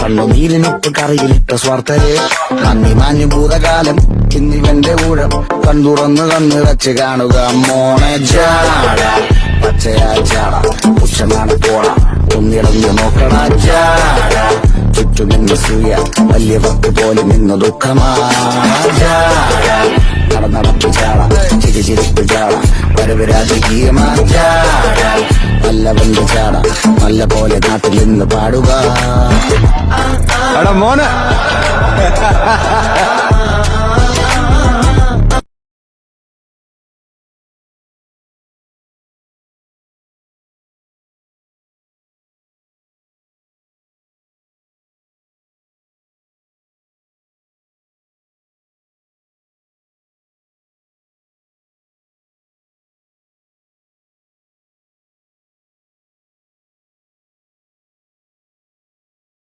കണ്ണുനീരിനൊപ്പ് കറിയിലിട്ട സ്വാർത്ഥരെ നന്ദി മാഞ്ഞു ഭൂതകാലം ഇന്നിവന്റെ ഊഴം കൺതുറന്ന് കണ്ണിറച്ച് കാണുക മോണെ ജാട പച്ചയാ ചാട പുച്ഛമാണ് പോണ ഒന്നിളഞ്ഞു നോക്കണ ജാട ചുറ്റും നിന്ന് സൂയ വലിയവർക്ക് പോലെ നിന്ന് ദുഃഖമാ ജാട നടപ്പ് ചാട ചിരിച്ചിരിപ്പ് ചാട വരവ് രാജകീയമാ ജാട നല്ലവന്റെ ചാട നല്ല പോലെ നാട്ടിൽ നിന്ന് പാടുക മോനെ